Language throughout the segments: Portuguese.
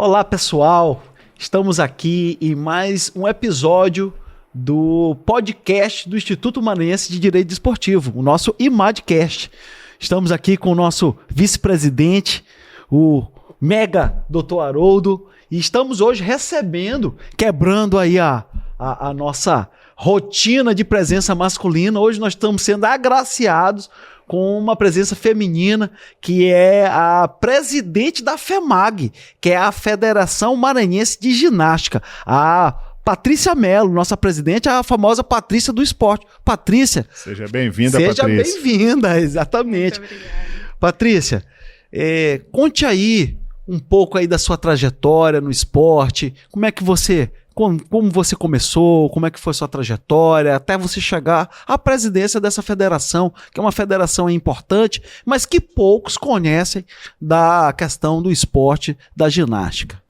Olá, pessoal! Estamos aqui em mais um episódio do podcast do Instituto Maranhense de Direito Desportivo, o nosso IMADcast. Estamos aqui com o nosso vice-presidente, o mega Dr. Haroldo, e estamos hoje recebendo, quebrando aí a nossa rotina de presença masculina. Hoje nós estamos sendo agraciados com uma presença feminina, que é a presidente da FEMAG, que é a Federação Maranhense de Ginástica, a Patrícia Mello, nossa presidente, a famosa Patrícia do Esporte. Patrícia. Seja bem-vinda, Patrícia. Seja bem-vinda, exatamente. Muito obrigada. Patrícia, conte aí um pouco aí da sua trajetória no esporte, como você começou, como é que foi sua trajetória, até você chegar à presidência dessa federação, que é uma federação importante, mas que poucos conhecem da questão do esporte, da ginástica.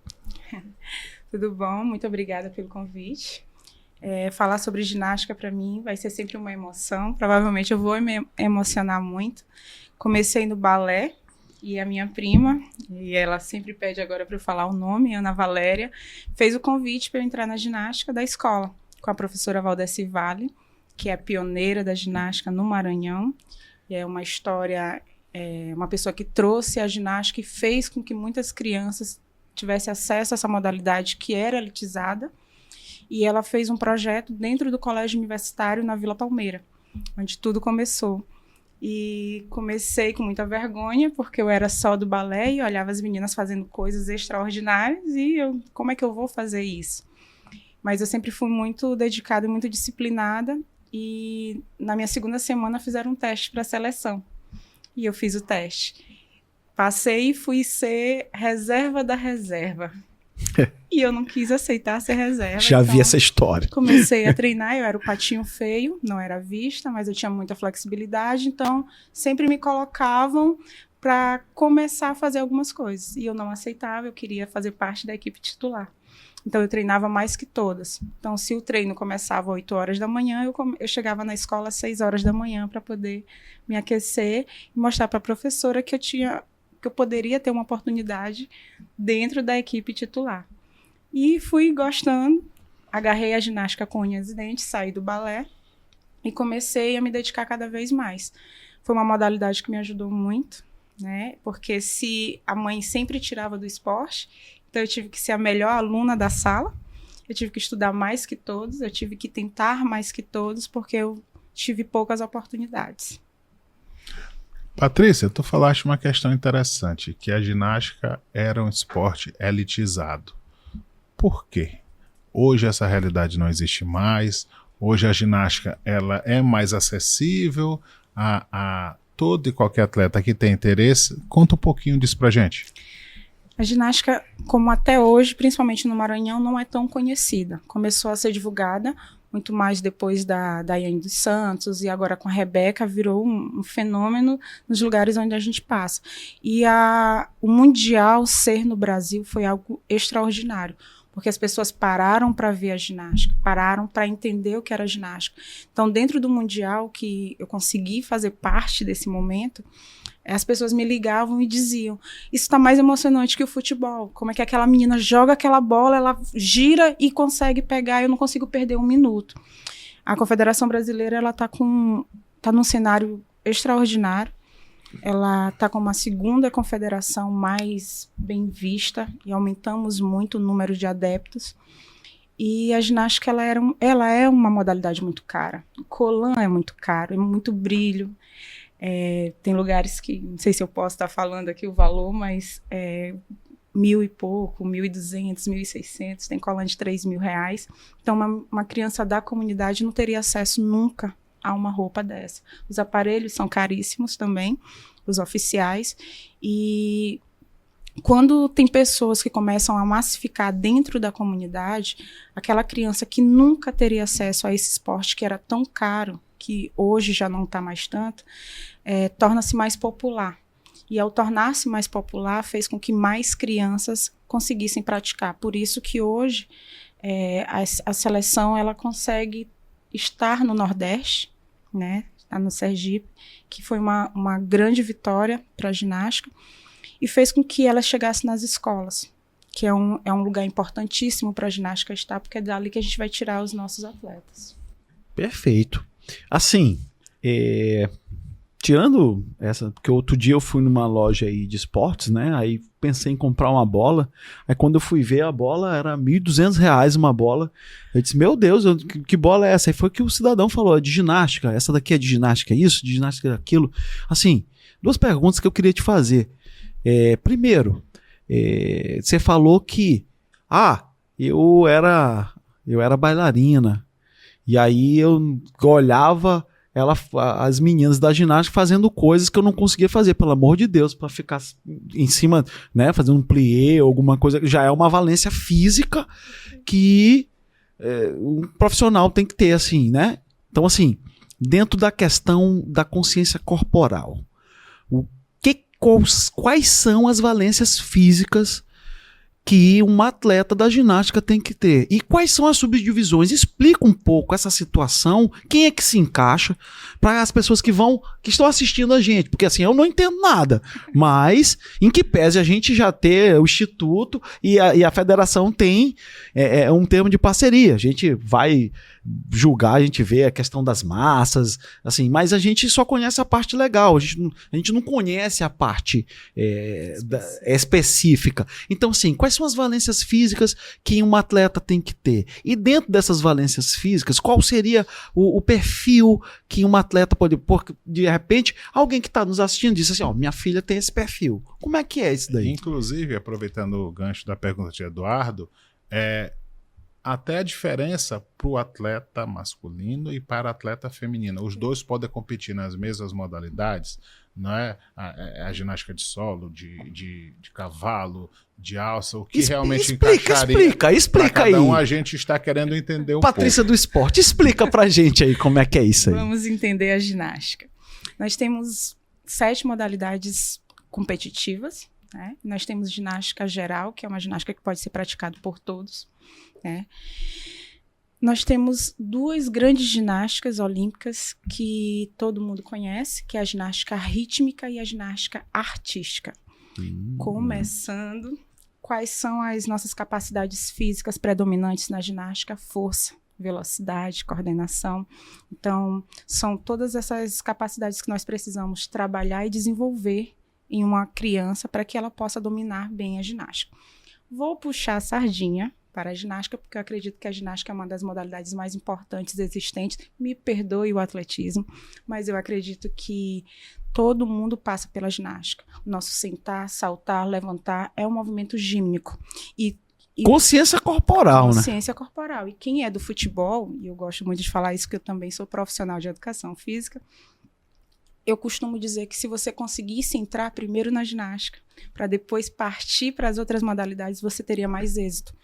Tudo bom? Muito obrigada pelo convite. Falar sobre ginástica para mim vai ser sempre uma emoção. Provavelmente eu vou me emocionar muito. Comecei no balé e a minha prima, e ela sempre pede agora para eu falar o nome, Ana Valéria, fez o convite para eu entrar na ginástica da escola, com a professora Valdeci Vale, que é a pioneira da ginástica no Maranhão. E é uma história, uma pessoa que trouxe a ginástica e fez com que muitas crianças tivessem acesso a essa modalidade que era elitizada. E ela fez um projeto dentro do colégio universitário na Vila Palmeira, onde tudo começou. E comecei com muita vergonha, porque eu era só do balé e olhava as meninas fazendo coisas extraordinárias e como é que eu vou fazer isso? Mas eu sempre fui muito dedicada e muito disciplinada, e na minha segunda semana fizeram um teste para a seleção. E eu fiz o teste. Passei e fui ser reserva da reserva. E eu não quis aceitar ser reserva. Já vi essa história. Comecei a treinar, eu era o patinho feio, não era vista, mas eu tinha muita flexibilidade, então sempre me colocavam para começar a fazer algumas coisas. E eu não aceitava, eu queria fazer parte da equipe titular. Então eu treinava mais que todas. Então se o treino começava às 8 horas da manhã, eu chegava na escola às 6 horas da manhã para poder me aquecer e mostrar para a professora que eu poderia ter uma oportunidade dentro da equipe titular. E fui gostando, agarrei a ginástica com unhas e dentes, saí do balé e comecei a me dedicar cada vez mais. Foi uma modalidade que me ajudou muito, né? Porque se a mãe sempre tirava do esporte, então eu tive que ser a melhor aluna da sala, eu tive que estudar mais que todos, eu tive que tentar mais que todos, porque eu tive poucas oportunidades. Patrícia, tu falaste uma questão interessante, que a ginástica era um esporte elitizado. Por quê? Hoje essa realidade não existe mais, hoje a ginástica ela é mais acessível a todo e qualquer atleta que tem interesse. Conta um pouquinho disso pra gente. A ginástica, como até hoje, principalmente no Maranhão, não é tão conhecida. Começou a ser divulgada muito mais depois da Daiane dos Santos, e agora com a Rebeca virou um fenômeno nos lugares onde a gente passa. E o Mundial ser no Brasil foi algo extraordinário, porque as pessoas pararam para ver a ginástica, pararam para entender o que era ginástica. Então, dentro do Mundial, que eu consegui fazer parte desse momento, as pessoas me ligavam e diziam: isso está mais emocionante que o futebol. Como é que aquela menina joga aquela bola, ela gira e consegue pegar, eu não consigo perder um minuto. A Confederação Brasileira ela tá num cenário extraordinário. Ela está como a segunda confederação mais bem vista e aumentamos muito o número de adeptos. E a ginástica ela é uma modalidade muito cara. O colã é muito caro, é muito brilho. Tem lugares que, não sei se eu posso estar falando aqui o valor, mas 1.000 e pouco, 1.200, 1.600, tem colã de R$3.000. Então uma criança da comunidade não teria acesso nunca a uma roupa dessa. Os aparelhos são caríssimos também, os oficiais, e quando tem pessoas que começam a massificar dentro da comunidade, aquela criança que nunca teria acesso a esse esporte que era tão caro, que hoje já não está mais tanto, torna-se mais popular. E ao tornar-se mais popular, fez com que mais crianças conseguissem praticar. Por isso que hoje a seleção ela consegue estar no Nordeste, né? Está no Sergipe, que foi uma grande vitória para a ginástica, e fez com que ela chegasse nas escolas, que é um lugar importantíssimo para a ginástica estar, porque é dali que a gente vai tirar os nossos atletas. Perfeito. Assim, tirando essa, porque outro dia eu fui numa loja aí de esportes, né? Aí pensei em comprar uma bola. Aí quando eu fui ver a bola, era R$1.200 uma bola. Eu disse, meu Deus, que bola é essa? Aí foi que o cidadão falou, é de ginástica. Essa daqui é de ginástica isso, de ginástica aquilo. Assim, duas perguntas que eu queria te fazer. Primeiro, você falou que eu era bailarina. E aí eu olhava as meninas da ginástica fazendo coisas que eu não conseguia fazer, pelo amor de Deus, para ficar em cima, né, fazendo um plié ou alguma coisa, já é uma valência física que um profissional tem que ter, assim, né? Então, assim, dentro da questão da consciência corporal, quais são as valências físicas que um atleta da ginástica tem que ter? E quais são as subdivisões? Explica um pouco essa situação, quem é que se encaixa, para as pessoas que estão assistindo a gente, porque assim, eu não entendo nada, mas em que pese a gente já ter o instituto e a federação tem um termo de parceria, a gente vai julgar, a gente vê a questão das massas, assim, mas a gente só conhece a parte legal, a gente não conhece a parte específica. Então, assim, quais são as valências físicas que um atleta tem que ter? E dentro dessas valências físicas, qual seria o perfil que um atleta pode... Porque, de repente, alguém que está nos assistindo disse assim, minha filha tem esse perfil. Como é que é isso daí? Inclusive, aproveitando o gancho da pergunta de Eduardo, até a diferença para o atleta masculino e para a atleta feminina. Os dois podem competir nas mesmas modalidades, não é? A ginástica de solo, de cavalo, de alça, o que realmente encaixaria. Explica aí. Cada a gente está querendo entender um Patrícia pouco. do esporte, explica pra gente aí como é que é isso aí. Vamos entender a ginástica. Nós temos 7 modalidades competitivas, né? Nós temos ginástica geral, que é uma ginástica que pode ser praticada por todos. Nós temos 2 grandes ginásticas olímpicas que todo mundo conhece, que é a ginástica rítmica e a ginástica artística. Começando, quais são as nossas capacidades físicas predominantes na ginástica? Força, velocidade, coordenação. Então, são todas essas capacidades que nós precisamos trabalhar e desenvolver em uma criança para que ela possa dominar bem a ginástica. Vou puxar a sardinha para a ginástica, porque eu acredito que a ginástica é uma das modalidades mais importantes existentes. Me perdoe o atletismo, mas eu acredito que todo mundo passa pela ginástica. O nosso sentar, saltar, levantar é um movimento gímnico. Consciência corporal, né? Consciência corporal. E quem é do futebol, e eu gosto muito de falar isso, porque eu também sou profissional de educação física, eu costumo dizer que se você conseguisse entrar primeiro na ginástica, para depois partir para as outras modalidades, você teria mais êxito,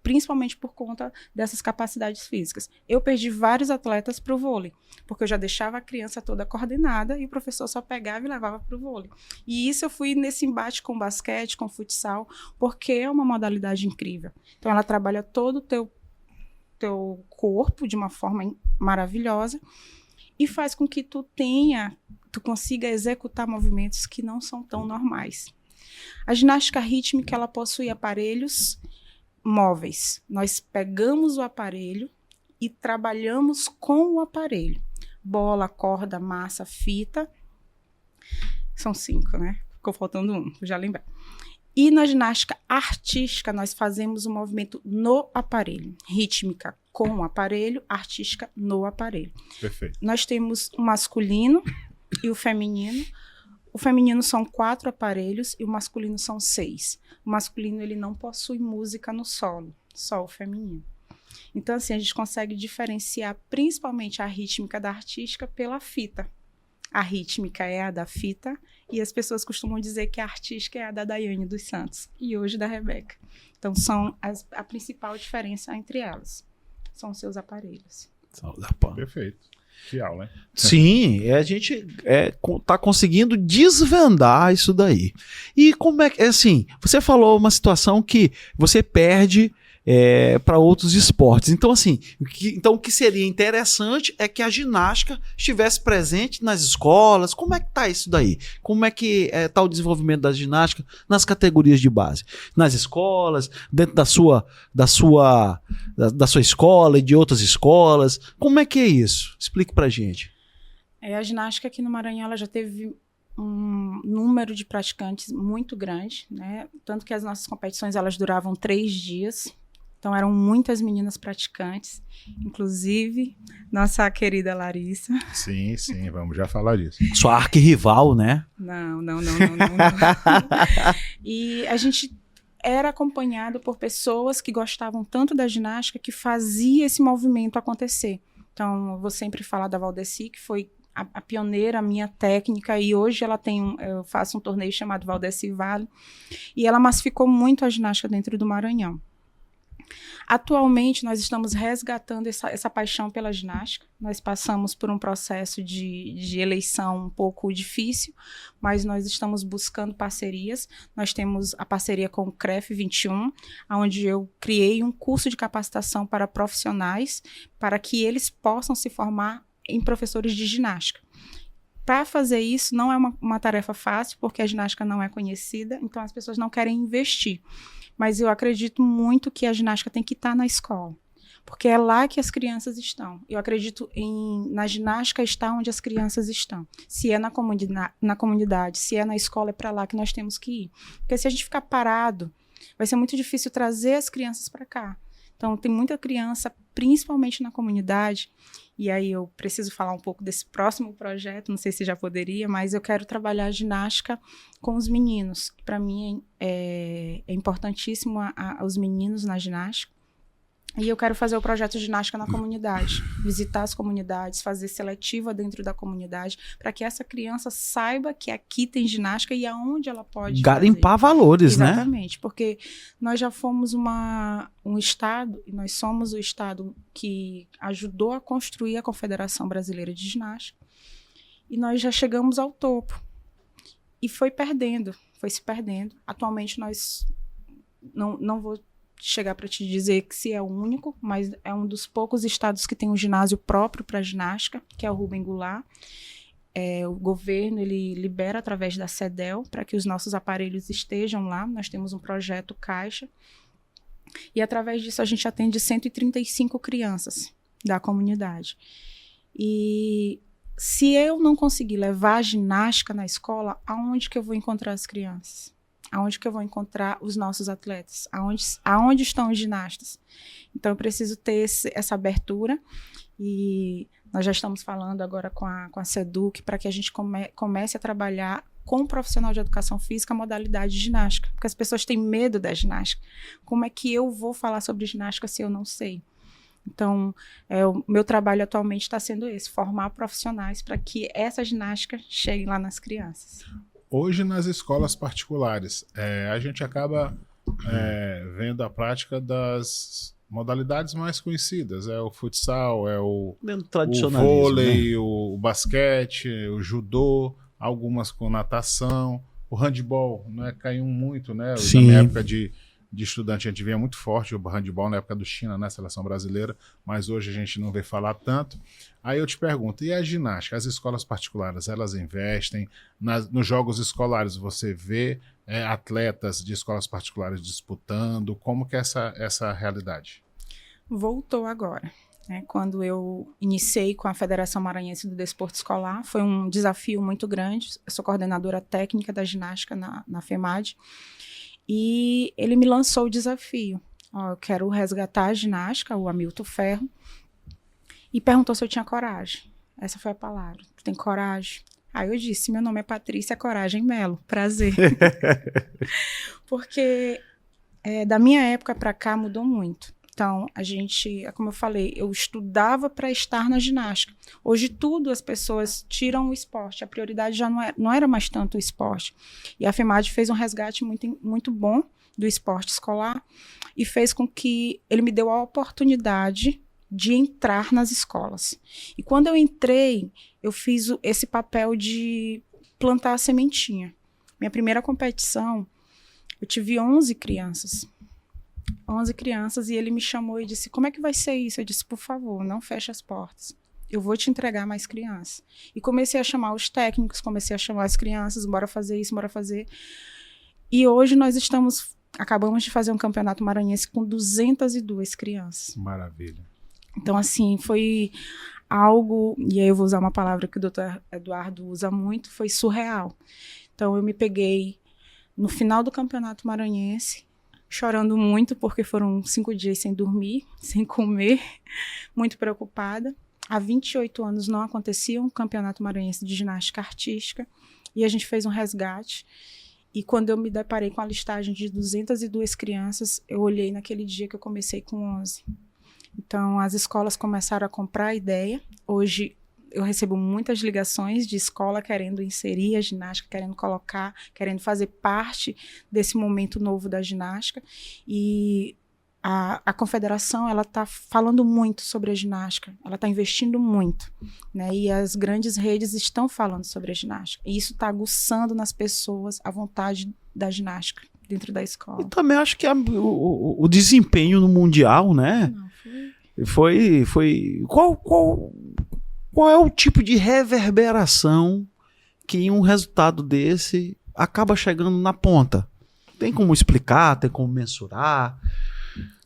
principalmente por conta dessas capacidades físicas. Eu perdi vários atletas para o vôlei, porque eu já deixava a criança toda coordenada e o professor só pegava e levava para o vôlei. E isso eu fui nesse embate com basquete, com futsal, porque é uma modalidade incrível. Então, ela trabalha todo o teu corpo de uma forma maravilhosa e faz com que tu consiga executar movimentos que não são tão normais. A ginástica rítmica, ela possui aparelhos móveis. Nós pegamos o aparelho e trabalhamos com o aparelho. Bola, corda, massa, fita. São 5, né? Ficou faltando um, já lembrei. E na ginástica artística, nós fazemos o movimento no aparelho. Rítmica com o aparelho, artística no aparelho. Perfeito. Nós temos o masculino e o feminino. O feminino são 4 aparelhos e o masculino são 6. O masculino, ele não possui música no solo, só o feminino. Então, assim, a gente consegue diferenciar principalmente a rítmica da artística pela fita. A rítmica é a da fita e as pessoas costumam dizer que a artística é a da Daiane dos Santos e hoje da Rebeca. Então, são a principal diferença entre elas. São os seus aparelhos. Perfeito. Que aula, hein? Sim, a gente tá conseguindo desvendar isso daí. E como é que, assim, você falou uma situação que você perde para outros esportes. Então, assim, o que seria interessante é que a ginástica estivesse presente nas escolas. Como é que está isso daí? Como é que está o desenvolvimento da ginástica nas categorias de base? Nas escolas, dentro da sua escola e de outras escolas? Como é que é isso? Explique pra gente. A ginástica aqui no Maranhão ela já teve um número de praticantes muito grande, né? Tanto que as nossas competições elas duravam 3 dias. Então, eram muitas meninas praticantes, inclusive nossa querida Larissa. Sim, vamos já falar disso. Sua arquirrival, né? Não. E a gente era acompanhado por pessoas que gostavam tanto da ginástica que fazia esse movimento acontecer. Então, eu vou sempre falar da Valdeci, que foi a pioneira, a minha técnica, e hoje ela eu faço um torneio chamado Valdeci Vale, e ela massificou muito a ginástica dentro do Maranhão. Atualmente, nós estamos resgatando essa paixão pela ginástica. Nós passamos por um processo de eleição um pouco difícil, mas nós estamos buscando parcerias. Nós temos a parceria com o CREF 21, onde eu criei um curso de capacitação para profissionais, para que eles possam se formar em professores de ginástica. Para fazer isso, não é uma tarefa fácil, porque a ginástica não é conhecida, então as pessoas não querem investir. Mas eu acredito muito que a ginástica tem que estar na escola, porque é lá que as crianças estão. Eu acredito na ginástica estar onde as crianças estão. Se é na comunidade, se é na escola, é para lá que nós temos que ir. Porque se a gente ficar parado, vai ser muito difícil trazer as crianças para cá. Então, tem muita criança, principalmente na comunidade, e aí eu preciso falar um pouco desse próximo projeto, não sei se já poderia, mas eu quero trabalhar a ginástica com os meninos. Para mim é importantíssimo os meninos na ginástica. E eu quero fazer o projeto de ginástica na comunidade, visitar as comunidades, fazer seletiva dentro da comunidade, para que essa criança saiba que aqui tem ginástica e aonde ela pode garimpar fazer. Valores, exatamente, né? Exatamente, porque nós já fomos um estado, e nós somos o estado que ajudou a construir a Confederação Brasileira de Ginástica, e nós já chegamos ao topo. E foi se perdendo. Atualmente nós, não vou chegar para te dizer que se é o único, mas é um dos poucos estados que tem um ginásio próprio para ginástica, que é o Rubem Goulart. O governo ele libera através da CEDEL para que os nossos aparelhos estejam lá. Nós temos um projeto Caixa e através disso a gente atende 135 crianças da comunidade. E se eu não conseguir levar a ginástica na escola, aonde que eu vou encontrar as crianças? Aonde que eu vou encontrar os nossos atletas? Aonde estão os ginastas? Então, eu preciso ter essa abertura e nós já estamos falando agora com a SEDUC para que a gente comece a trabalhar com o profissional de educação física a modalidade de ginástica, porque as pessoas têm medo da ginástica. Como é que eu vou falar sobre ginástica se eu não sei? Então, o meu trabalho atualmente está sendo esse, formar profissionais para que essa ginástica chegue lá nas crianças. Hoje, nas escolas particulares, a gente acaba vendo a prática das modalidades mais conhecidas. É o futsal, é o vôlei, né? O basquete, o judô, algumas com natação, o handebol, né? Caiu muito, né? Sim. Na minha época de estudante, a gente via muito forte o handebol na época do China, né? Seleção brasileira, mas hoje a gente não vê falar tanto. Aí eu te pergunto, e a ginástica? As escolas particulares, elas investem? Nos jogos escolares, você vê atletas de escolas particulares disputando? Como que é essa realidade? Voltou agora. Quando eu iniciei com a Federação Maranhense do Desporto Escolar, foi um desafio muito grande. Eu sou coordenadora técnica da ginástica na FEMAD. E ele me lançou o desafio. Eu quero resgatar a ginástica, o Hamilton Ferro. E perguntou se eu tinha coragem. Essa foi a palavra. Tu tem coragem? Aí eu disse, meu nome é Patrícia Coragem Melo. Prazer. Porque da minha época para cá mudou muito. Então, a gente, como eu falei, eu estudava para estar na ginástica. Hoje tudo as pessoas tiram o esporte. A prioridade já não era mais tanto o esporte. E a FEMAD fez um resgate muito, muito bom do esporte escolar e fez com que ele me deu a oportunidade de entrar nas escolas. E quando eu entrei, eu fiz esse papel de plantar a sementinha. Minha primeira competição, eu tive 11 crianças. 11 crianças, e ele me chamou e disse, como é que vai ser isso? Eu disse, por favor, não feche as portas. Eu vou te entregar mais crianças. E comecei a chamar os técnicos, comecei a chamar as crianças, bora fazer isso, bora fazer. E hoje nós acabamos de fazer um campeonato maranhense com 202 crianças. Maravilha. Então, assim, foi algo, e aí eu vou usar uma palavra que o doutor Eduardo usa muito, foi surreal. Então, eu me peguei no final do campeonato maranhense, chorando muito, porque foram 5 dias sem dormir, sem comer, muito preocupada. Há 28 anos não acontecia um campeonato maranhense de ginástica artística, e a gente fez um resgate. E quando eu me deparei com a listagem de 202 crianças, eu olhei naquele dia que eu comecei com 11. Então, as escolas começaram a comprar a ideia. Hoje, eu recebo muitas ligações de escola querendo inserir a ginástica, querendo colocar, querendo fazer parte desse momento novo da ginástica. E a confederação, ela está falando muito sobre a ginástica, ela está investindo muito, né? E as grandes redes estão falando sobre a ginástica. E isso está aguçando nas pessoas a vontade da ginástica dentro da escola. E também acho que o desempenho no Mundial, né? Não, Foi. Qual é o tipo de reverberação que um resultado desse acaba chegando na ponta? Tem como explicar, tem como mensurar,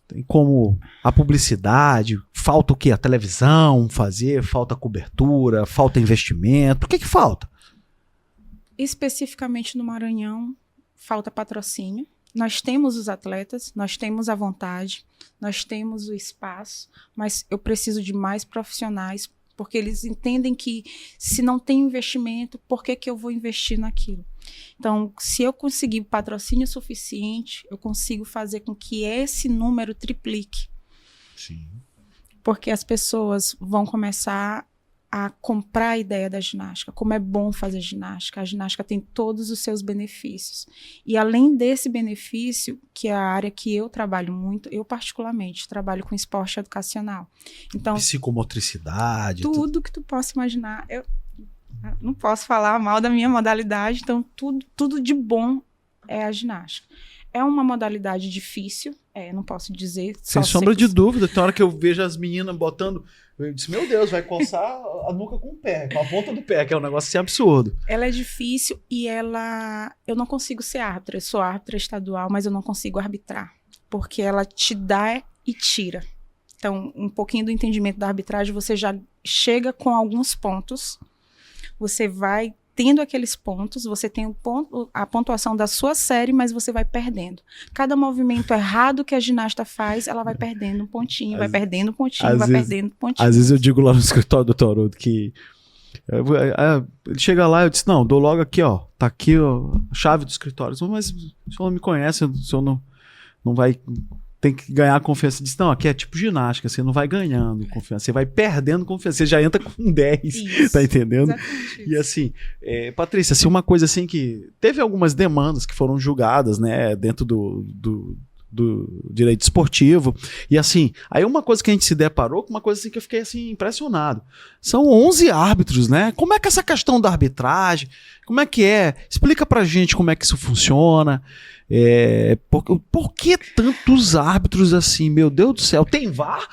tem como a publicidade, falta o quê? A televisão fazer, falta cobertura, falta investimento, o que falta? Especificamente no Maranhão, falta patrocínio. Nós temos os atletas, nós temos a vontade, nós temos o espaço, mas eu preciso de mais profissionais, porque eles entendem que se não tem investimento, por que eu vou investir naquilo? Então, se eu conseguir patrocínio suficiente, eu consigo fazer com que esse número triplique. Sim. Porque as pessoas vão começar a comprar a ideia da ginástica, como é bom fazer ginástica. A ginástica tem todos os seus benefícios. E além desse benefício, que é a área que eu trabalho muito, eu particularmente trabalho com esporte educacional. Então, psicomotricidade. tudo que tu possa imaginar. Eu não posso falar mal da minha modalidade, então tudo de bom é a ginástica. É uma modalidade difícil, não posso dizer. Sem sombra de dúvida. Tem hora que eu vejo as meninas botando, eu disse, meu Deus, vai coçar a nuca com o pé, com a ponta do pé, que é um negócio assim absurdo. Ela é difícil e eu não consigo ser árbitra. Eu sou árbitra estadual, mas eu não consigo arbitrar, porque ela te dá e tira. Então, um pouquinho do entendimento da arbitragem, você já chega com alguns pontos, você vai tendo aqueles pontos, você tem a pontuação da sua série, mas você vai perdendo. Cada movimento errado que a ginasta faz, ela vai perdendo um pontinho, vai perdendo um pontinho, vai perdendo um pontinho. Às vezes eu digo lá no escritório do Dr. Haroldo que ele chega lá e eu disse, não, dou logo aqui, ó, tá aqui ó, a chave do escritório. Mas o senhor não me conhece, o senhor não vai... Tem que ganhar confiança. Diz, não, aqui é tipo ginástica, você não vai ganhando confiança, você vai perdendo confiança, você já entra com 10, isso, tá entendendo? E assim, Patrícia, assim, uma coisa assim que teve algumas demandas que foram julgadas, né, dentro do direito esportivo, e assim, aí uma coisa que a gente se deparou com uma coisa assim que eu fiquei assim impressionado, são 11 árbitros, né, como é que é essa questão da arbitragem, como é que é, explica pra gente como é que isso funciona, por que tantos árbitros assim, meu Deus do céu, tem VAR?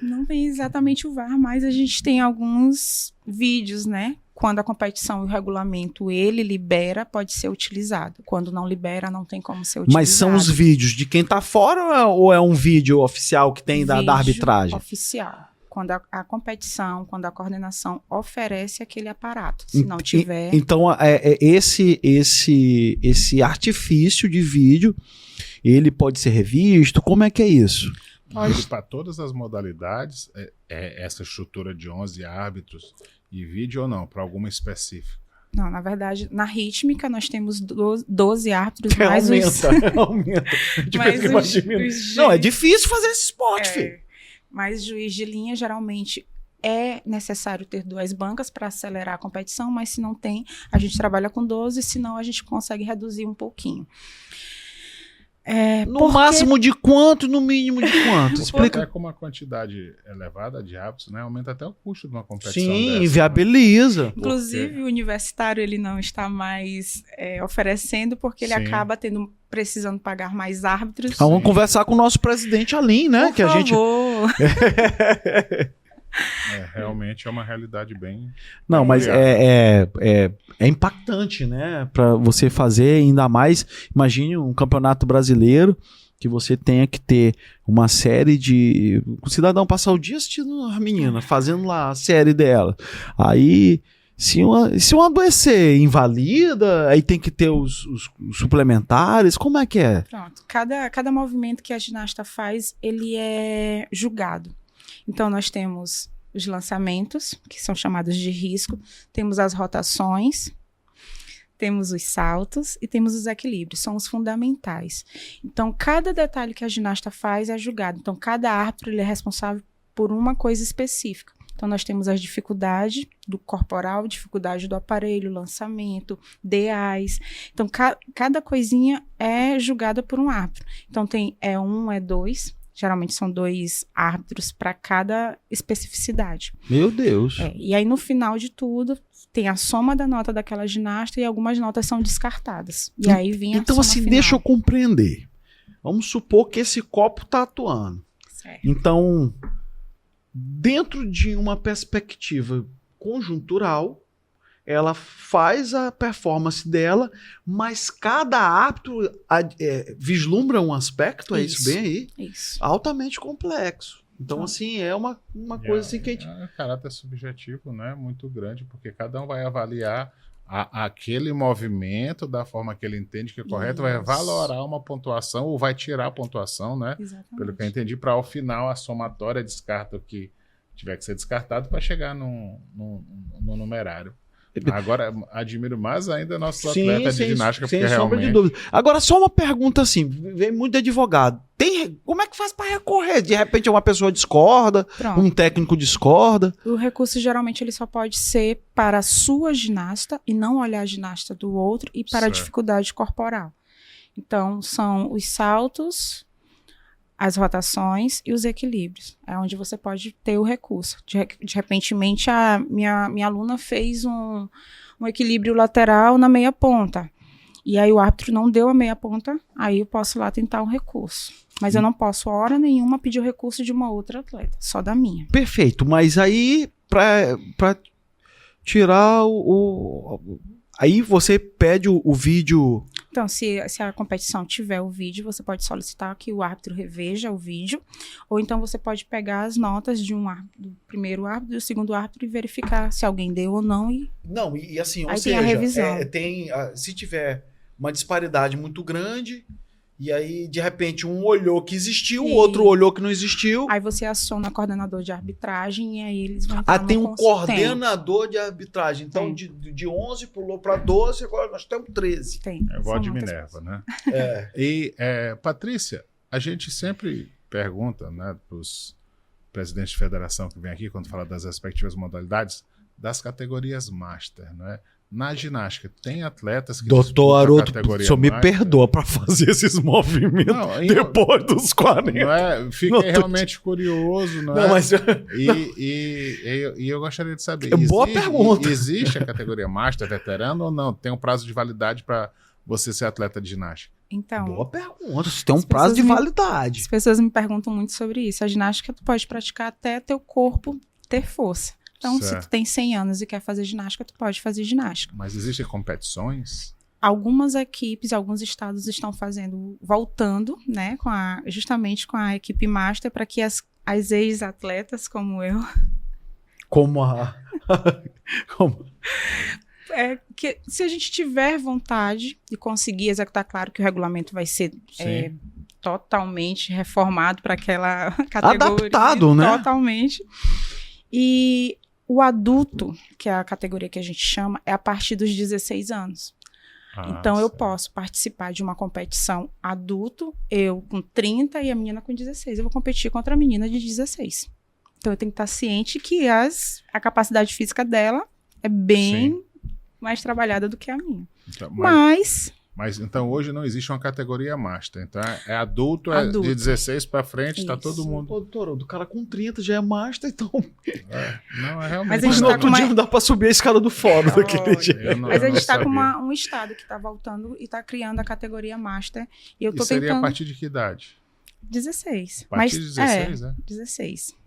Não tem exatamente o VAR, mas a gente tem alguns vídeos, né? Quando a competição e o regulamento ele libera, pode ser utilizado. Quando não libera, não tem como ser utilizado. Mas são os vídeos de quem tá fora ou é um vídeo oficial que tem da arbitragem? Oficial. Quando a competição, quando a coordenação oferece aquele aparato. Se não tiver... Então, esse artifício de vídeo, ele pode ser revisto? Como é que é isso? Para todas as modalidades, essa estrutura de 11 árbitros e vídeo ou não? Para alguma específica? Não, na verdade, na rítmica nós temos 12 árbitros, mais aumenta. Não, é difícil fazer esse esporte, filho. Mas juiz de linha, geralmente, é necessário ter 2 bancas para acelerar a competição, mas se não tem, a gente trabalha com 12, senão a gente consegue reduzir um pouquinho. No máximo de quanto, no mínimo de quanto? Explica. Com uma quantidade elevada de árbitros, né, aumenta até o custo de uma competição Sim, dessa, viabiliza. né? Inclusive, o universitário ele não está mais oferecendo porque ele acaba precisando pagar mais árbitros. Vamos conversar com o nosso presidente Alim, né? Por favor. Realmente é uma realidade bem... Não, mas é impactante, né? Para você fazer, ainda mais, imagine um campeonato brasileiro que você tenha que ter uma série de... O cidadão passar o dia assistindo a menina, fazendo lá a série dela. Aí, se uma adoecer, invalida, aí tem que ter os suplementares, como é que é? Pronto. Cada movimento que a ginasta faz, ele é julgado. Então, nós temos os lançamentos, que são chamados de risco, temos as rotações, temos os saltos e temos os equilíbrios, são os fundamentais. Então, cada detalhe que a ginasta faz é julgado. Então, cada árbitro ele é responsável por uma coisa específica. Então, nós temos as dificuldades do corporal, dificuldade do aparelho, lançamento, DAs. Então, cada coisinha é julgada por um árbitro. Então, tem E1, E2... Geralmente são 2 árbitros para cada especificidade. Meu Deus. E aí, no final de tudo, tem a soma da nota daquela ginasta e algumas notas são descartadas. E aí vem a Então, soma assim, final. deixa eu compreender. Vamos supor que esse copo está atuando. Certo. Então, dentro de uma perspectiva conjuntural, ela faz a performance dela, mas cada árbitro vislumbra um aspecto, é isso bem aí? Isso. Altamente complexo. Então, assim, é uma coisa assim que a gente... É um caráter subjetivo, né? Muito grande, porque cada um vai avaliar aquele movimento da forma que ele entende que é correto, vai valorar uma pontuação ou vai tirar a pontuação, né? Exatamente. Pelo que eu entendi, para ao final a somatória descarta o que tiver que ser descartado para chegar no numerário. Agora, admiro mais ainda nossos atletas de ginástica, porque sem sombra realmente... de dúvida. Agora, só uma pergunta assim, vem muito de advogado. Como é que faz para recorrer? De repente uma pessoa discorda, Pronto. um técnico discorda. O recurso, geralmente, ele só pode ser para a sua ginasta e não olhar a ginasta do outro e para a dificuldade corporal. Então, são os saltos, as rotações e os equilíbrios. É onde você pode ter o recurso. De repentemente, a minha aluna fez um equilíbrio lateral na meia ponta. E aí o árbitro não deu a meia ponta, aí eu posso lá tentar um recurso. Mas eu não posso, hora nenhuma, pedir o recurso de uma outra atleta, só da minha. Perfeito, mas aí, para tirar aí você pede o vídeo... Então, se a competição tiver o vídeo, você pode solicitar que o árbitro reveja o vídeo, ou então você pode pegar as notas de do primeiro árbitro e do segundo árbitro e verificar se alguém deu ou não. Não, e assim, ou aí seja, tem a revisão. Se tiver uma disparidade muito grande, e aí, de repente, um olhou que existiu, o outro olhou que não existiu. Aí você aciona o coordenador de arbitragem e aí eles vão entrar tem um coordenador de arbitragem. Então, de 11 pulou para 12, agora nós temos 13. Tem. É igual de Minerva, né? E, Patrícia, a gente sempre pergunta, né, para os presidentes de federação que vêm aqui, quando fala das respectivas modalidades, das categorias Master, não é? Na ginástica, tem atletas que Doutor Haroldo, o senhor me Master? perdoa para fazer esses movimentos depois dos 40. Não é? Fiquei realmente curioso, não é? Mas... E eu gostaria de saber, boa pergunta. Existe a categoria Master veterano ou não? Tem um prazo de validade para você ser atleta de ginástica? Então, boa pergunta. Você tem um prazo de validade. As pessoas me perguntam muito sobre isso. A ginástica tu pode praticar até teu corpo ter força. Então, se tu tem 100 anos e quer fazer ginástica, tu pode fazer ginástica. Mas existem competições? Algumas equipes, alguns estados estão voltando, né, justamente com a equipe Master, para que as ex-atletas como eu... Como que se a gente tiver vontade de conseguir executar, claro que o regulamento vai ser totalmente reformado para aquela categoria. Adaptado, né? Totalmente. E o adulto, que é a categoria que a gente chama, é a partir dos 16 anos. Então, eu posso participar de uma competição adulto, eu com 30 e a menina com 16. Eu vou competir contra a menina de 16. Então, eu tenho que estar ciente que a capacidade física dela é bem mais trabalhada do que a minha. Então, Mas então hoje não existe uma categoria master. Então é adulto, Adulto. de 16 para frente, está Isso. todo mundo. Pô, doutor, do cara com 30 já é master, então. Não, é realmente. Mas a Mas gente no tá outro com dia uma- não dá pra subir a escada do fórum daquele Olha. jeito. Mas a gente está com sabia. um estado que está voltando e está criando a categoria Master. E eu E estou seria a tentando. partir de que idade? 16. A partir de 16, né? 16.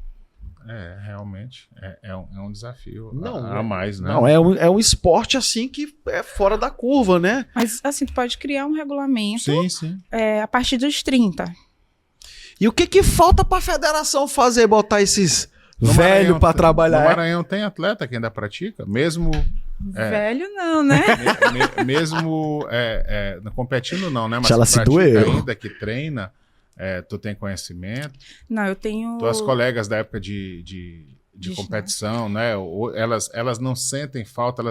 Realmente. É um desafio Não, a mais, né? Não, é um esporte assim que é fora da curva, né? Mas assim, tu pode criar um regulamento Sim. a partir dos 30. E o que falta pra federação fazer? Botar esses No velhos Maranhão pra tem- trabalhar? No Maranhão tem atleta que ainda pratica, mesmo Velho não, né? mesmo competindo não, né? Mas Se ela que se pratica doeu. ainda, que treina, tu tem conhecimento. Não, eu tenho. Tuas colegas da época de De competição, né? Elas não sentem falta,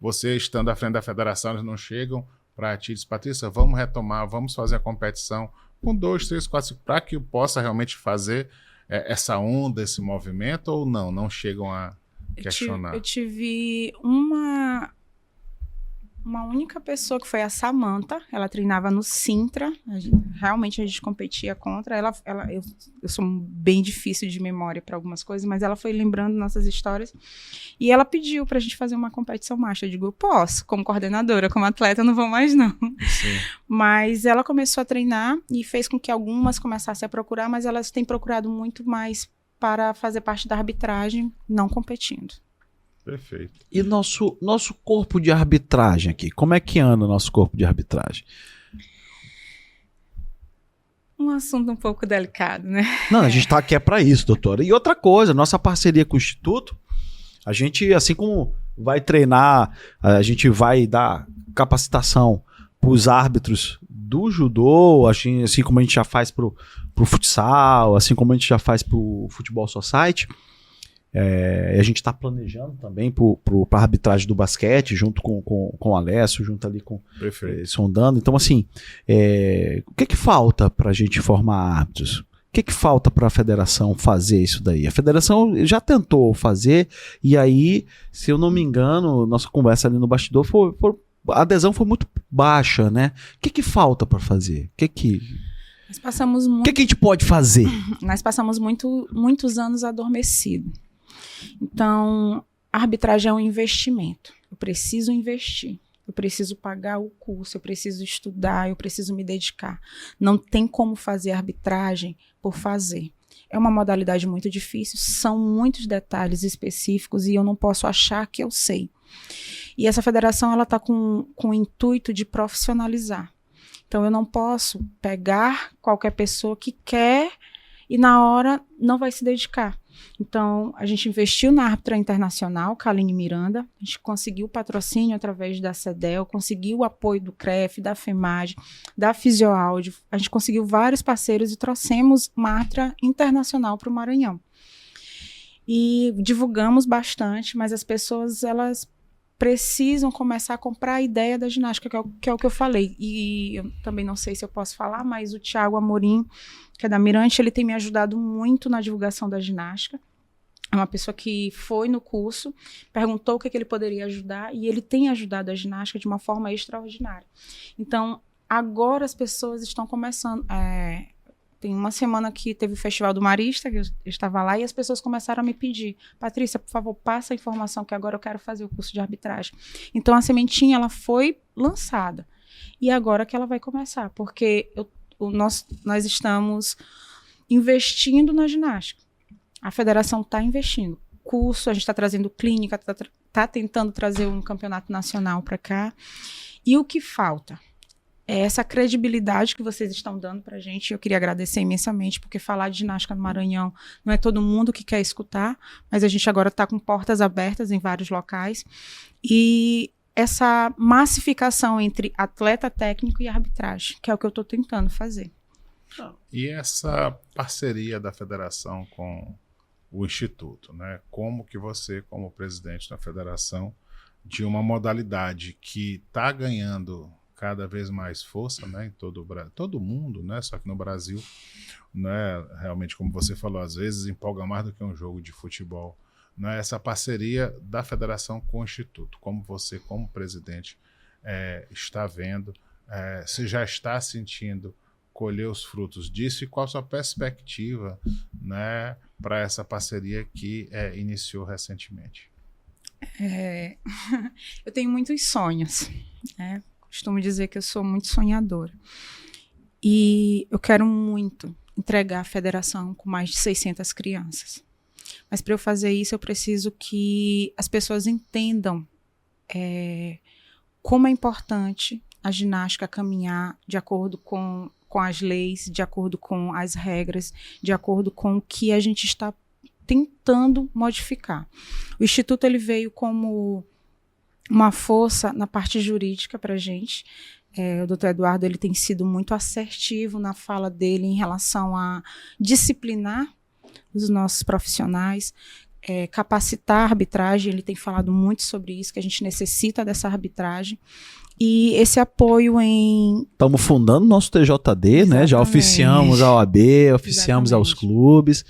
você estando à frente da federação, elas não chegam para ti e dizem, Patrícia, vamos retomar, vamos fazer a competição com 2, 3, 4, 5, para que eu possa realmente fazer essa onda, esse movimento, ou não chegam a questionar? Eu tive uma única pessoa que foi a Samantha. Ela treinava no Sintra. Realmente a gente competia contra. Eu sou bem difícil de memória para algumas coisas, mas ela foi lembrando nossas histórias. E ela pediu para a gente fazer uma competição master. Eu digo, eu posso, como coordenadora, como atleta, eu não vou mais não. Sim. Mas ela começou a treinar e fez com que algumas começassem a procurar, mas elas têm procurado muito mais para fazer parte da arbitragem, não competindo. Perfeito. E nosso corpo de arbitragem aqui? Como é que anda o nosso corpo de arbitragem? Um assunto um pouco delicado, né? Não, a gente tá aqui pra isso, doutora. E outra coisa, nossa parceria com o Instituto, a gente, assim como vai treinar, a gente vai dar capacitação pros árbitros do judô, assim como a gente já faz pro futsal, assim como a gente já faz pro futebol society. A gente está planejando também para a arbitragem do basquete, junto com o Alessio, junto ali com Perfeito. sondando. Então, assim, o que falta para a gente formar árbitros? O que falta para a federação fazer isso daí? A federação já tentou fazer, e aí, se eu não me engano, nossa conversa ali no bastidor, a adesão foi muito baixa, né? O que falta para fazer? Nós passamos O que a gente pode fazer? Nós passamos muitos anos adormecidos. Então, a arbitragem é um investimento. Eu preciso investir. Eu preciso pagar o curso, eu preciso estudar, eu preciso me dedicar. Não tem como fazer arbitragem por fazer. É uma modalidade muito difícil, são muitos detalhes específicos e eu não posso achar que eu sei. E essa federação ela está com o intuito de profissionalizar. Então, eu não posso pegar qualquer pessoa que quer e na hora não vai se dedicar. Então, a gente investiu na árbitra internacional, Kaline Miranda, a gente conseguiu patrocínio através da CEDEL, conseguiu o apoio do CREF, da FEMAD, da Fisioáudio, a gente conseguiu vários parceiros e trouxemos uma árbitra internacional para o Maranhão. E divulgamos bastante, mas as pessoas, elas precisam começar a comprar a ideia da ginástica, que é o que eu falei. E eu também não sei se eu posso falar, mas o Thiago Amorim, que é da Mirante, ele tem me ajudado muito na divulgação da ginástica. É uma pessoa que foi no curso, perguntou o que ele poderia ajudar, e ele tem ajudado a ginástica de uma forma extraordinária. Então, agora as pessoas estão começando... Tem uma semana que teve o Festival do Marista, que eu estava lá, e as pessoas começaram a me pedir, Patrícia, por favor, passa a informação que agora eu quero fazer o curso de arbitragem. Então, a sementinha, ela foi lançada. E agora que ela vai começar, porque nós estamos investindo na ginástica. A federação está investindo. Curso, a gente está trazendo clínica, está tentando trazer um campeonato nacional para cá. E o que falta? É essa credibilidade que vocês estão dando para a gente. Eu queria agradecer imensamente, porque falar de ginástica no Maranhão não é todo mundo que quer escutar, mas a gente agora está com portas abertas em vários locais. E essa massificação entre atleta técnico e arbitragem, que é o que eu estou tentando fazer. E essa parceria da federação com o Instituto, né? Como que você, como presidente da federação, de uma modalidade que está ganhando cada vez mais força, né, em todo mundo, né, só que no Brasil, né, realmente, como você falou, às vezes empolga mais do que um jogo de futebol, né, essa parceria da federação com o Instituto, como você, como presidente, está vendo Você já está sentindo colher os frutos disso e qual a sua perspectiva, né, para essa parceria que iniciou recentemente? Eu tenho muitos sonhos, né? Costumo dizer que eu sou muito sonhadora. E eu quero muito entregar a federação com mais de 600 crianças. Mas para eu fazer isso, eu preciso que as pessoas entendam como é importante a ginástica caminhar de acordo com as leis, de acordo com as regras, de acordo com o que a gente está tentando modificar. O Instituto ele veio como uma força na parte jurídica para a gente. O doutor Eduardo ele tem sido muito assertivo na fala dele em relação a disciplinar os nossos profissionais, capacitar a arbitragem. Ele tem falado muito sobre isso, que a gente necessita dessa arbitragem. E esse apoio em... Estamos fundando nosso TJD, né? Já oficiamos a OAB, oficiamos aos clubes.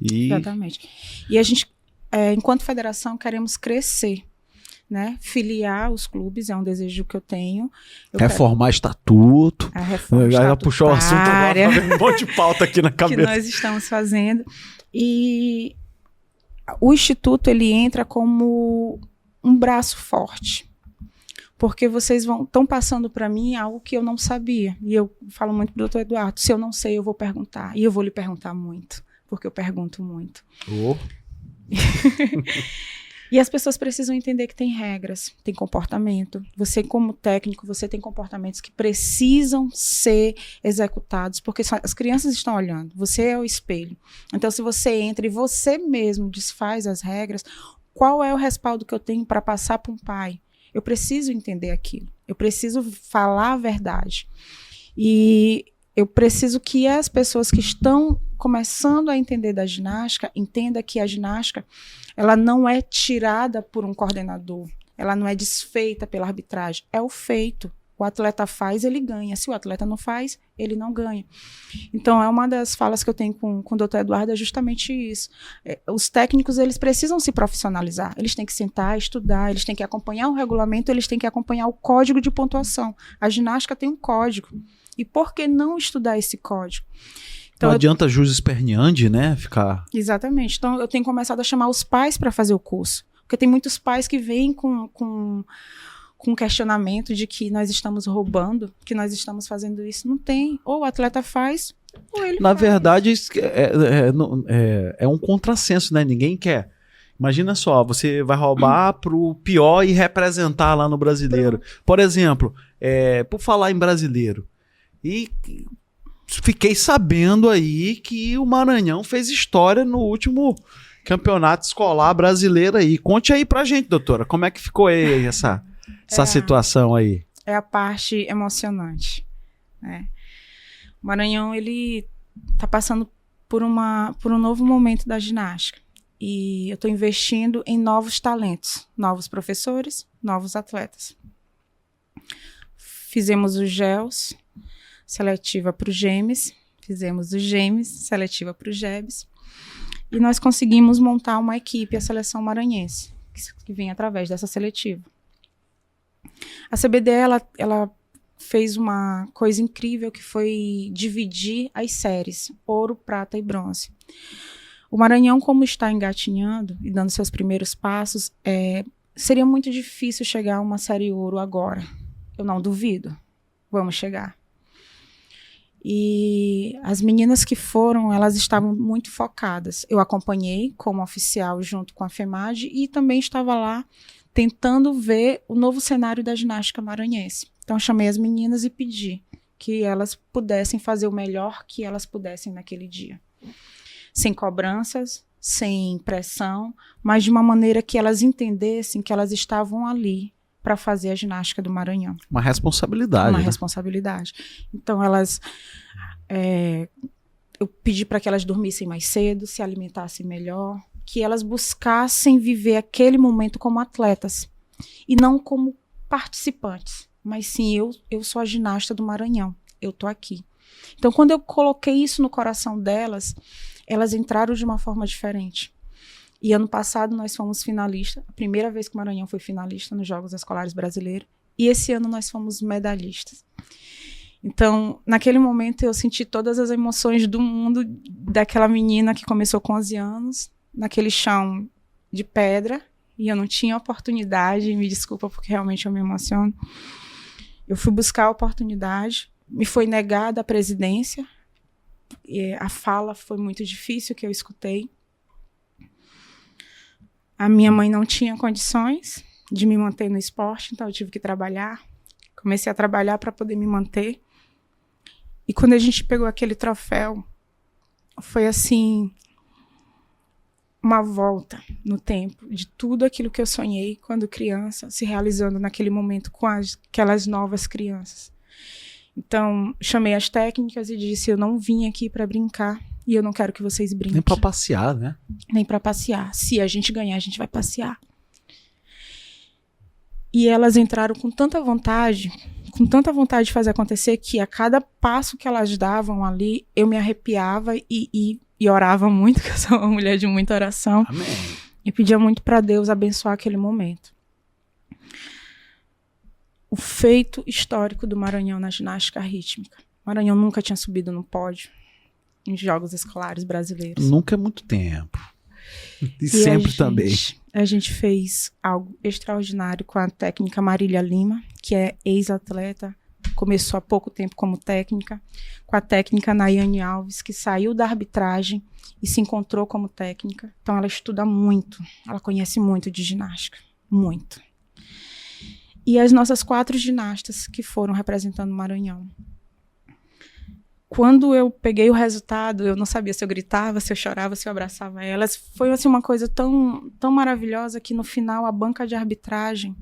Exatamente. E a gente, enquanto federação, queremos crescer, né? Filiar os clubes, é um desejo que eu tenho. Reformar estatuto. Ela puxou o assunto agora, um monte de pauta aqui na cabeça. Que nós estamos fazendo. E o Instituto, ele entra como um braço forte. Porque vocês estão passando para mim algo que eu não sabia. E eu falo muito para o doutor Eduardo, se eu não sei, eu vou perguntar. E eu vou lhe perguntar muito, porque eu pergunto muito. E as pessoas precisam entender que tem regras, tem comportamento. Você, como técnico, você tem comportamentos que precisam ser executados, porque as crianças estão olhando, você é o espelho. Então, se você entra e você mesmo desfaz as regras, qual é o respaldo que eu tenho para passar para um pai? Eu preciso entender aquilo, eu preciso falar a verdade. E eu preciso que as pessoas que estão começando a entender da ginástica, entendam que a ginástica ela não é tirada por um coordenador, ela não é desfeita pela arbitragem, é o feito. O atleta faz, ele ganha. Se o atleta não faz, ele não ganha. Então, é uma das falas que eu tenho com o doutor Eduardo, é justamente isso. Os técnicos, eles precisam se profissionalizar. Eles têm que sentar, estudar, eles têm que acompanhar o regulamento, eles têm que acompanhar o código de pontuação. A ginástica tem um código. E por que não estudar esse código? Então, não adianta jus esperneandi, né? Ficar... Exatamente. Então, eu tenho começado a chamar os pais para fazer o curso. Porque tem muitos pais que vêm com questionamento de que nós estamos roubando, que nós estamos fazendo isso. Não tem. Ou o atleta faz, ou ele Na faz. verdade, é um contrassenso, né? Ninguém quer. Imagina só, você vai roubar pro pior e representar lá no brasileiro. Por exemplo, por falar em brasileiro, e fiquei sabendo aí que o Maranhão fez história no último campeonato escolar brasileiro aí. Conte aí pra gente, doutora, como é que ficou aí essa situação aí? É a parte emocionante, né? O Maranhão, ele tá passando por um novo momento da ginástica. E eu estou investindo em novos talentos, novos professores, novos atletas. Fizemos os GELs, seletiva para o GEMES, fizemos os GEMES, seletiva para o GEBS, e nós conseguimos montar uma equipe, a Seleção Maranhense, que vem através dessa seletiva. A CBD, ela fez uma coisa incrível, que foi dividir as séries, ouro, prata e bronze. O Maranhão, como está engatinhando e dando seus primeiros passos, seria muito difícil chegar a uma série ouro agora. Eu não duvido. Vamos chegar. E as meninas que foram, elas estavam muito focadas. Eu acompanhei como oficial junto com a FEMAD e também estava lá tentando ver o novo cenário da ginástica maranhense. Então, eu chamei as meninas e pedi que elas pudessem fazer o melhor que elas pudessem naquele dia. Sem cobranças, sem pressão, mas de uma maneira que elas entendessem que elas estavam ali para fazer a ginástica do Maranhão. Uma responsabilidade. Uma né? responsabilidade. Então, eu pedi para que elas dormissem mais cedo, se alimentassem melhor, que elas buscassem viver aquele momento como atletas e não como participantes. Mas sim, eu sou a ginasta do Maranhão, eu tô aqui. Então, quando eu coloquei isso no coração delas, elas entraram de uma forma diferente. E ano passado nós fomos finalistas, a primeira vez que o Maranhão foi finalista nos Jogos Escolares Brasileiros, e esse ano nós fomos medalhistas. Então, naquele momento, eu senti todas as emoções do mundo daquela menina que começou com 11 anos, naquele chão de pedra, e eu não tinha oportunidade, me desculpa porque realmente eu me emociono. Eu fui buscar a oportunidade, me foi negada a presidência, e a fala foi muito difícil que eu escutei. A minha mãe não tinha condições de me manter no esporte, então eu tive que trabalhar. Comecei a trabalhar para poder me manter. E quando a gente pegou aquele troféu, foi assim, uma volta no tempo de tudo aquilo que eu sonhei quando criança, se realizando naquele momento com aquelas novas crianças. Então, chamei as técnicas e disse, eu não vim aqui para brincar e eu não quero que vocês brinquem. Nem para passear, né? Nem para passear. Se a gente ganhar, a gente vai passear. E elas entraram com tanta vontade de fazer acontecer, que a cada passo que elas davam ali, eu me arrepiava e orava muito, que eu sou uma mulher de muita oração. Amém. E pedia muito para Deus abençoar aquele momento. O feito histórico do Maranhão na ginástica rítmica. O Maranhão nunca tinha subido no pódio em jogos escolares brasileiros. Nunca é muito tempo. E sempre também. A gente fez algo extraordinário com a técnica Marília Lima, que é ex-atleta, começou há pouco tempo como técnica, com a técnica Nayane Alves, que saiu da arbitragem e se encontrou como técnica. Então ela estuda muito, ela conhece muito de ginástica, muito. E as nossas 4 ginastas que foram representando o Maranhão. Quando eu peguei o resultado, eu não sabia se eu gritava, se eu chorava, se eu abraçava elas. Foi assim, uma coisa tão maravilhosa que no final a banca de arbitragem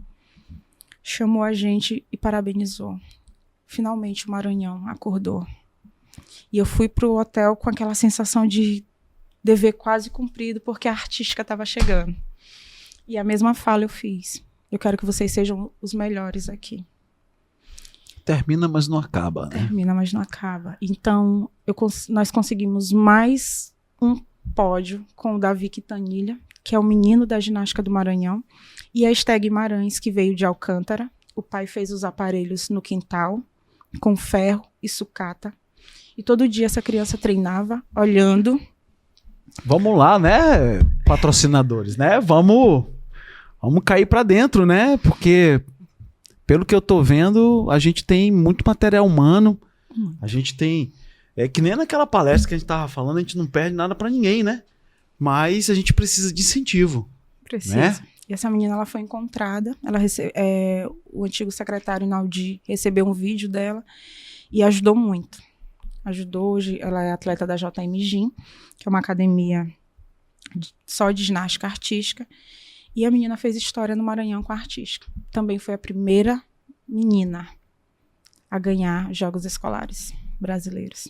chamou a gente e parabenizou. Finalmente o Maranhão acordou. E eu fui pro hotel com aquela sensação de dever quase cumprido, porque a artística estava chegando. E a mesma fala eu fiz. Eu quero que vocês sejam os melhores aqui. Termina, mas não acaba, né? Termina, mas não acaba. Então, nós conseguimos mais um pódio com o Davi Quintanilha, que é o menino da ginástica do Maranhão, e a Esther Guimarães, que veio de Alcântara. O pai fez os aparelhos no quintal, com ferro e sucata. E todo dia essa criança treinava, olhando. Vamos lá, né, patrocinadores, né? Vamos cair pra dentro, né? Porque, pelo que eu tô vendo, a gente tem muito material humano. A gente tem... É que nem naquela palestra que a gente tava falando, a gente não perde nada pra ninguém, né? Mas a gente precisa de incentivo. Precisa. Né? E essa menina, ela foi encontrada. O antigo secretário Naldi recebeu um vídeo dela e ajudou muito. Ajudou. Hoje ela é atleta da JM Gym, que é uma academia só de ginástica artística. E a menina fez história no Maranhão com a artística. Também foi a primeira menina a ganhar jogos escolares brasileiros.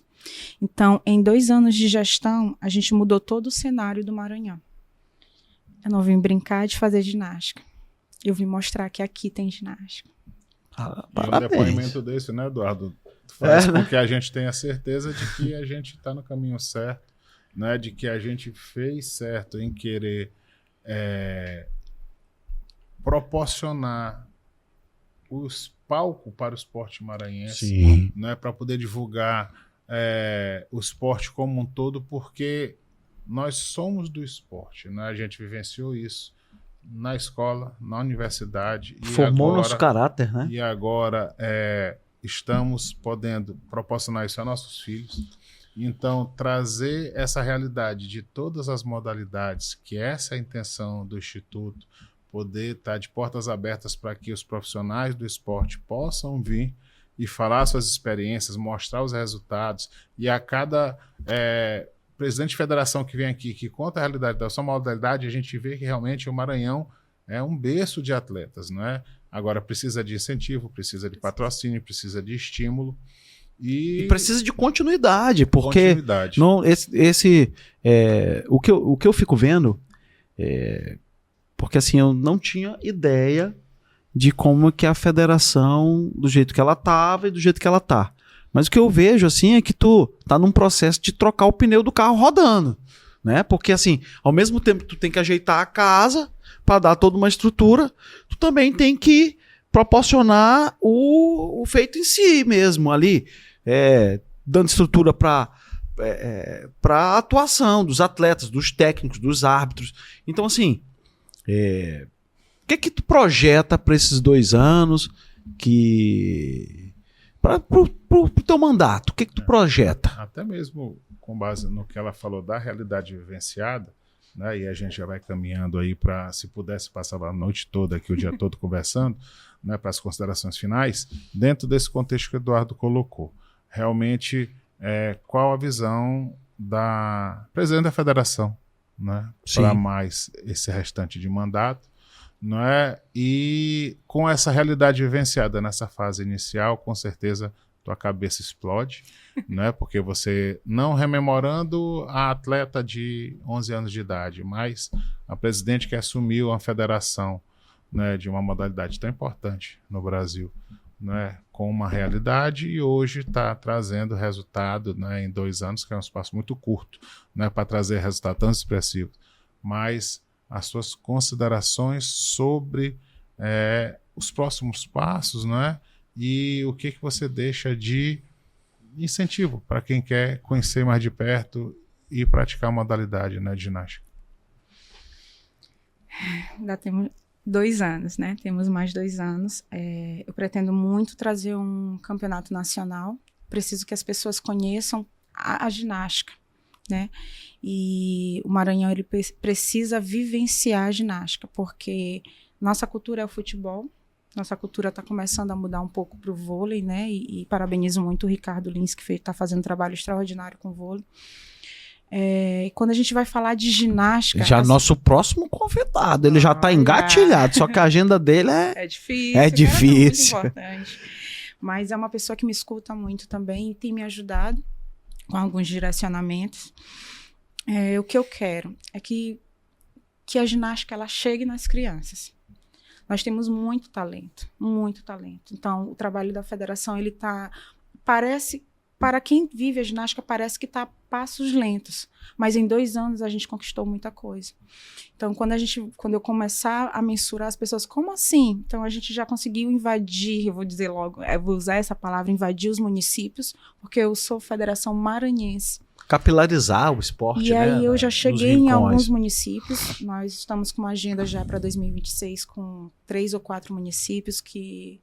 Então, em 2 anos de gestão, a gente mudou todo o cenário do Maranhão. Eu não vim brincar de fazer ginástica. Eu vim mostrar que aqui tem ginástica. E um depoimento desse, né, Eduardo? Faz com que a gente tenha certeza de que a gente está no caminho certo, né, de que a gente fez certo em querer proporcionar os palcos para o esporte maranhense, né, para poder divulgar o esporte como um todo, porque nós somos do esporte, né? A gente vivenciou isso na escola, na universidade. Formou nosso caráter, né? E agora estamos podendo proporcionar isso a nossos filhos. Então, trazer essa realidade de todas as modalidades, que essa é a intenção do Instituto, poder estar de portas abertas para que os profissionais do esporte possam vir e falar suas experiências, mostrar os resultados, e a cada presidente de federação que vem aqui, que conta a realidade da sua modalidade, a gente vê que realmente o Maranhão é um berço de atletas, não é? Agora precisa de incentivo, precisa de patrocínio, precisa de estímulo. E precisa de continuidade, porque não, o que eu fico vendo porque assim, eu não tinha ideia de como que a federação, do jeito que ela estava e do jeito que ela tá. Mas o que eu vejo assim é que tu tá num processo de trocar o pneu do carro rodando, né? Porque assim, ao mesmo tempo que tu tem que ajeitar a casa para dar toda uma estrutura, tu também tem que proporcionar o feito em si mesmo ali, dando estrutura para a atuação dos atletas, dos técnicos, dos árbitros. Então, assim, o que tu projeta para esses 2 anos pro teu mandato? O que tu projeta? Até mesmo com base no que ela falou da realidade vivenciada, né, e a gente já vai caminhando aí para, se pudesse, passar a noite toda aqui, o dia todo conversando, né, para as considerações finais, dentro desse contexto que o Eduardo colocou. Realmente, qual a visão da presidente da federação, né, para mais esse restante de mandato, não é? E com essa realidade vivenciada nessa fase inicial, com certeza tua cabeça explode, né? Porque você, não rememorando a atleta de 11 anos de idade, mas a presidente que assumiu a federação, né, de uma modalidade tão importante no Brasil, né, com uma realidade, e hoje está trazendo resultado, né, em 2 anos, que é um espaço muito curto, né, para trazer resultado tão expressivo. Mas as suas considerações sobre os próximos passos, né? E o que você deixa de incentivo para quem quer conhecer mais de perto e praticar a modalidade, né, de ginástica? Ainda temos 2 anos, né? Temos mais 2 anos. Eu pretendo muito trazer um campeonato nacional. Preciso que as pessoas conheçam a ginástica, né? E o Maranhão, ele precisa vivenciar a ginástica, porque nossa cultura é o futebol, nossa cultura está começando a mudar um pouco para o vôlei, né? E parabenizo muito o Ricardo Lins, que está fazendo um trabalho extraordinário com o vôlei. E quando a gente vai falar de ginástica... Já nosso próximo convidado, ele já está engatilhado, só que a agenda dele é difícil. É difícil. É muito importante. Mas é uma pessoa que me escuta muito também e tem me ajudado com alguns direcionamentos. O que eu quero é que a ginástica ela chegue nas crianças. Nós temos muito talento, muito talento. Então, o trabalho da federação, ele parece, para quem vive a ginástica, parece que está a passos lentos. Mas em 2 anos a gente conquistou muita coisa. Então, quando eu começar a mensurar as pessoas, como assim? Então, a gente já conseguiu invadir, eu vou dizer logo, vou usar essa palavra, invadir os municípios, porque eu sou federação maranhense. Capilarizar o esporte, e né? Aí eu já cheguei em alguns municípios. Nós estamos com uma agenda já para 2026 com 3 ou 4 municípios que,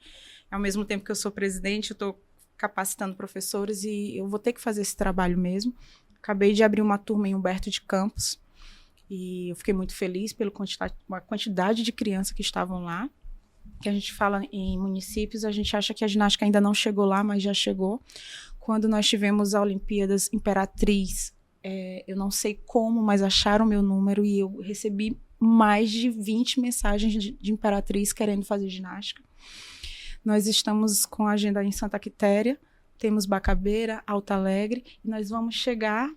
ao mesmo tempo que eu sou presidente, eu estou capacitando professores e eu vou ter que fazer esse trabalho mesmo. Acabei de abrir uma turma em Humberto de Campos e eu fiquei muito feliz pela quantidade de crianças que estavam lá. Que a gente fala em municípios, a gente acha que a ginástica ainda não chegou lá, mas já chegou. Quando nós tivemos a Olimpíadas Imperatriz, eu não sei como, mas acharam o meu número e eu recebi mais de 20 mensagens de Imperatriz querendo fazer ginástica. Nós estamos com a agenda em Santa Quitéria, temos Bacabeira, Alto Alegre, e nós vamos chegar,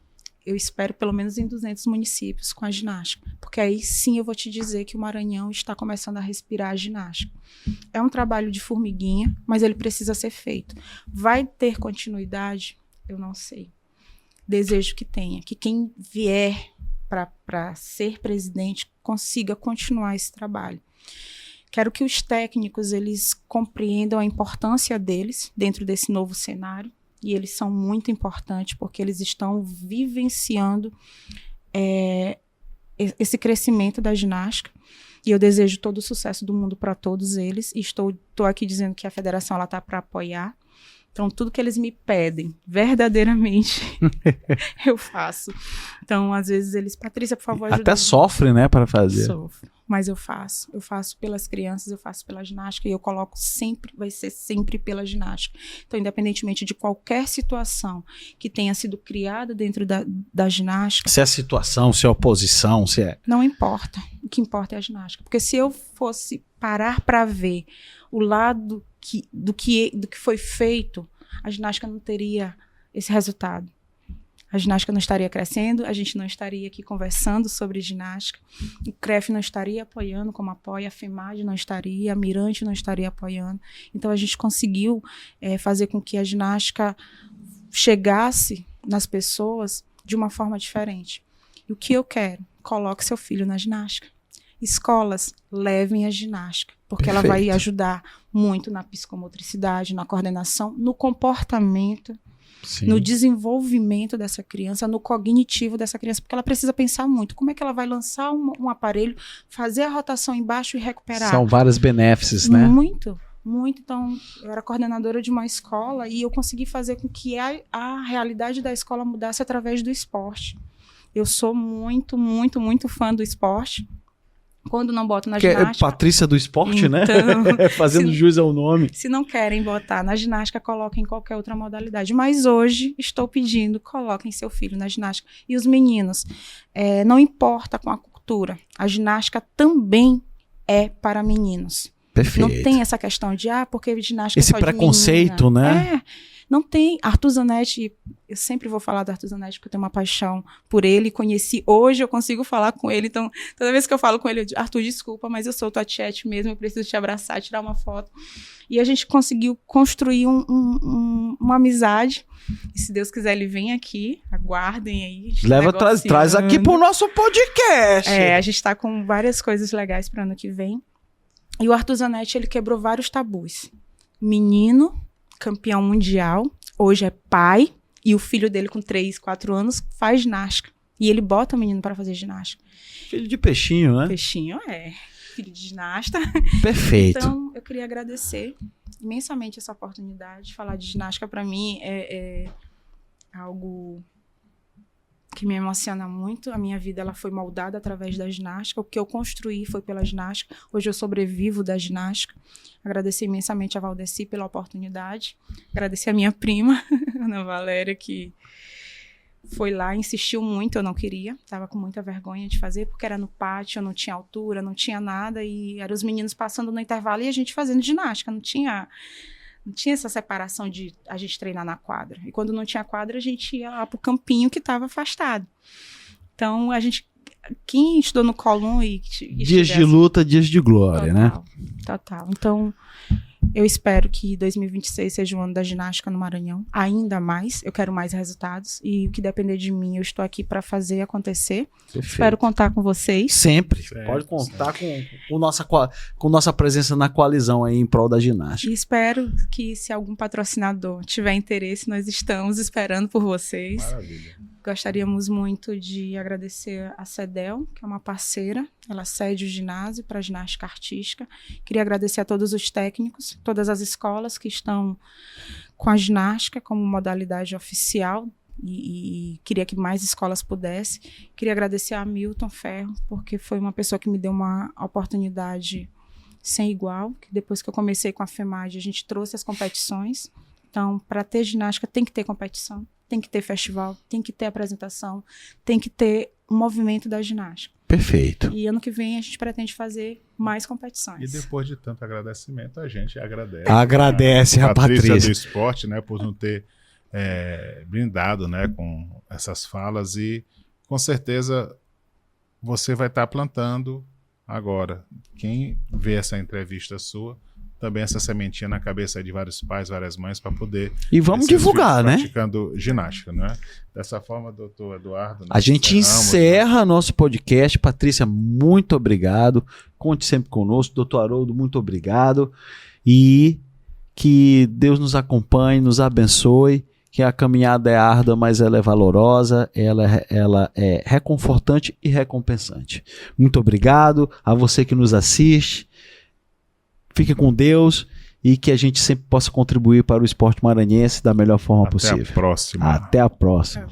eu espero, pelo menos em 200 municípios com a ginástica, porque aí sim eu vou te dizer que o Maranhão está começando a respirar a ginástica. É um trabalho de formiguinha, mas ele precisa ser feito. Vai ter continuidade? Eu não sei. Desejo que tenha, que quem vier para ser presidente consiga continuar esse trabalho. Quero que os técnicos eles compreendam a importância deles dentro desse novo cenário, e eles são muito importantes porque eles estão vivenciando esse crescimento da ginástica. E eu desejo todo o sucesso do mundo para todos eles. E estou aqui dizendo que a federação está para apoiar. Então, tudo que eles me pedem, verdadeiramente, eu faço. Então, às vezes, eles... Patrícia, por favor, ajuda. Até sofre, né, para fazer. Sofro. Mas eu faço. Eu faço pelas crianças, eu faço pela ginástica. E eu coloco sempre, vai ser sempre pela ginástica. Então, independentemente de qualquer situação que tenha sido criada dentro da ginástica... Se é situação, se é oposição, se é... Não importa. O que importa é a ginástica. Porque se eu fosse parar para ver o lado do que foi feito, a ginástica não teria esse resultado. A ginástica não estaria crescendo, a gente não estaria aqui conversando sobre ginástica, o CREF não estaria apoiando como apoia, a FEMAD não estaria, a Mirante não estaria apoiando. Então, a gente conseguiu fazer com que a ginástica chegasse nas pessoas de uma forma diferente. E o que eu quero? Coloque seu filho na ginástica. Escolas, levem a ginástica. porque ela vai ajudar muito na psicomotricidade, na coordenação, no comportamento, Sim. no desenvolvimento dessa criança, no cognitivo dessa criança, porque ela precisa pensar muito. Como é que ela vai lançar um aparelho, fazer a rotação embaixo e recuperar? São vários benefícios, né? Muito. Então, eu era coordenadora de uma escola e eu consegui fazer com que a realidade da escola mudasse através do esporte. Eu sou muito, muito, muito fã do esporte. Quando não boto na ginástica... É Patrícia do esporte, então, né? Fazendo jus ao nome. Se não querem botar na ginástica, coloquem em qualquer outra modalidade. Mas hoje estou pedindo, coloquem seu filho na ginástica. E os meninos, não importa com a cultura, a ginástica também é para meninos. Perfeito. Não tem essa questão de, porque ginástica Esse é só de preconceito, menina. né? Não tem. Arthur Zanetti, eu sempre vou falar do Arthur Zanetti porque eu tenho uma paixão por ele, conheci hoje, eu consigo falar com ele, então toda vez que eu falo com ele, eu digo, Arthur, desculpa, mas eu sou tua tiete mesmo, eu preciso te abraçar, tirar uma foto. E a gente conseguiu construir uma amizade, e se Deus quiser ele vem aqui, aguardem aí. Traz aqui pro nosso podcast. A gente tá com várias coisas legais para ano que vem. E o Arthur Zanetti, ele quebrou vários tabus. Menino, campeão mundial, hoje é pai, e o filho dele com 3, 4 anos faz ginástica. E ele bota o menino para fazer ginástica. Filho de peixinho, né? Peixinho, filho de ginasta. Perfeito. Então, eu queria agradecer imensamente essa oportunidade. Falar de ginástica, para mim, é algo que me emociona muito. A minha vida ela foi moldada através da ginástica. O que eu construí foi pela ginástica. Hoje eu sobrevivo da ginástica. Agradecer imensamente a Valdeci pela oportunidade. Agradecer a minha prima, Ana Valéria, que foi lá, insistiu muito, eu não queria. Estava com muita vergonha de fazer, porque era no pátio, não tinha altura, não tinha nada. E eram os meninos passando no intervalo e a gente fazendo ginástica. Não tinha essa separação de a gente treinar na quadra. E quando não tinha quadra, a gente ia lá pro campinho que estava afastado. Então, quem estudou no Colum e dias de luta, dias de glória, né? Total. Então, eu espero que 2026 seja o ano da ginástica no Maranhão. Ainda mais. Eu quero mais resultados. E o que depender de mim, eu estou aqui para fazer acontecer. Perfeito. Espero contar com vocês. Sempre. Pode contar com nossa presença na coalizão aí em prol da ginástica. E espero que, se algum patrocinador tiver interesse, nós estamos esperando por vocês. Maravilha. Gostaríamos muito de agradecer a CEDEL, que é uma parceira. Ela cede o ginásio para a ginástica artística. Queria agradecer a todos os técnicos, todas as escolas que estão com a ginástica como modalidade oficial e queria que mais escolas pudessem. Queria agradecer a Milton Ferro, porque foi uma pessoa que me deu uma oportunidade sem igual, que depois que eu comecei com a FEMAD, a gente trouxe as competições. Então, para ter ginástica, tem que ter competição. Tem que ter festival, tem que ter apresentação, tem que ter um movimento da ginástica. Perfeito. E ano que vem a gente pretende fazer mais competições. E depois de tanto agradecimento, a gente agradece. Agradece a Patrícia do esporte, né, por não ter brindado, né, com essas falas. E com certeza você vai estar plantando agora. Quem vê essa entrevista sua, também essa sementinha na cabeça de vários pais, várias mães, para poder... E vamos divulgar, né? Praticando ginástica, né? Dessa forma, doutor Eduardo... A gente encerra nosso podcast. Patrícia, muito obrigado. Conte sempre conosco. Doutor Haroldo, muito obrigado. E que Deus nos acompanhe, nos abençoe, que a caminhada é árdua, mas ela é valorosa, ela é reconfortante e recompensante. Muito obrigado a você que nos assiste. Fique com Deus e que a gente sempre possa contribuir para o esporte maranhense da melhor forma possível. Até a próxima. Até a próxima.